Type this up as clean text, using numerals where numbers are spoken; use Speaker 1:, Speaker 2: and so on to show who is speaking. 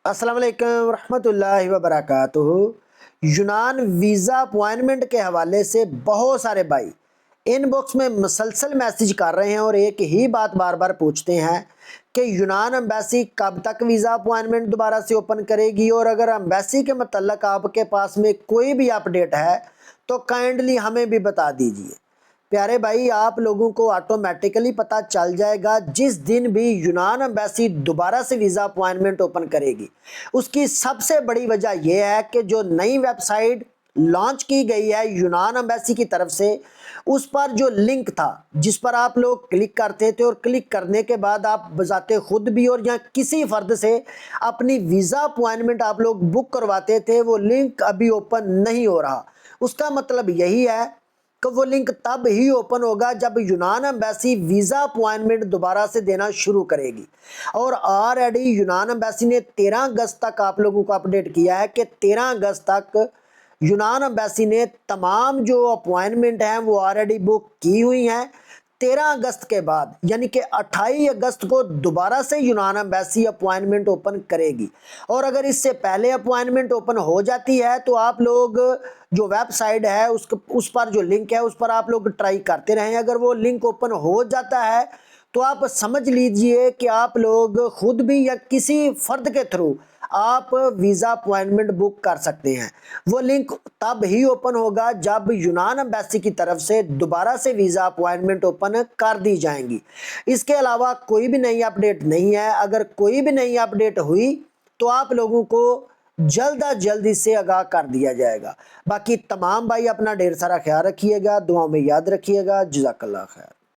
Speaker 1: السلام علیکم ورحمۃ اللہ وبرکاتہ۔ یونان ویزا اپوائنٹمنٹ کے حوالے سے بہت سارے بھائی ان باکس میں مسلسل میسیج کر رہے ہیں اور ایک ہی بات بار بار پوچھتے ہیں کہ یونان امبیسی کب تک ویزا اپوائنٹمنٹ دوبارہ سے اوپن کرے گی، اور اگر امبیسی کے متعلق آپ کے پاس میں کوئی بھی اپڈیٹ ہے تو کائنڈلی ہمیں بھی بتا دیجئے۔ پیارے بھائی، آپ لوگوں کو آٹومیٹکلی پتہ چل جائے گا جس دن بھی یونان امبیسی دوبارہ سے ویزا اپوائنٹمنٹ اوپن کرے گی۔ اس کی سب سے بڑی وجہ یہ ہے کہ جو نئی ویب سائٹ لانچ کی گئی ہے یونان امبیسی کی طرف سے، اس پر جو لنک تھا جس پر آپ لوگ کلک کرتے تھے اور کلک کرنے کے بعد آپ بذات خود بھی اور یا کسی فرد سے اپنی ویزا اپوائنٹمنٹ آپ لوگ بک کرواتے تھے، وہ لنک ابھی اوپن نہیں ہو رہا۔ اس کا مطلب یہی ہے کہ وہ لنک تب ہی اوپن ہوگا جب یونان امبیسی ویزا اپوائنٹمنٹ دوبارہ سے دینا شروع کرے گی۔ اور آلریڈی یونان امبیسی نے 13 اگست تک آپ لوگوں کو اپڈیٹ کیا ہے کہ 13 اگست تک یونان امبیسی نے تمام جو اپوائنٹمنٹ ہیں وہ آلریڈی بک کی ہوئی ہیں۔ 13 اگست کے بعد یعنی کہ 28 اگست کو دوبارہ سے یونان امبیسی اپوائنٹمنٹ اوپن کرے گی، اور اگر اس سے پہلے اپوائنٹمنٹ اوپن ہو جاتی ہے تو آپ لوگ جو ویب سائٹ ہے اس پر جو لنک ہے اس پر آپ لوگ ٹرائی کرتے رہیں۔ اگر وہ لنک اوپن ہو جاتا ہے تو آپ سمجھ لیجئے کہ آپ لوگ خود بھی یا کسی فرد کے تھرو آپ ویزا اپوائنٹمنٹ بک کر سکتے ہیں۔ وہ لنک تب ہی اوپن ہوگا جب یونان امبیسی کی طرف سے دوبارہ سے ویزا اپوائنٹمنٹ اوپن کر دی جائیں گی۔ اس کے علاوہ کوئی بھی نئی اپڈیٹ نہیں ہے۔ اگر کوئی بھی نئی اپڈیٹ ہوئی تو آپ لوگوں کو جلد از جلد اس سے آگاہ کر دیا جائے گا۔ باقی تمام بھائی اپنا ڈھیر سارا خیال رکھیے گا، دعاؤں میں یاد رکھیے گا۔ جزاک اللہ خیر۔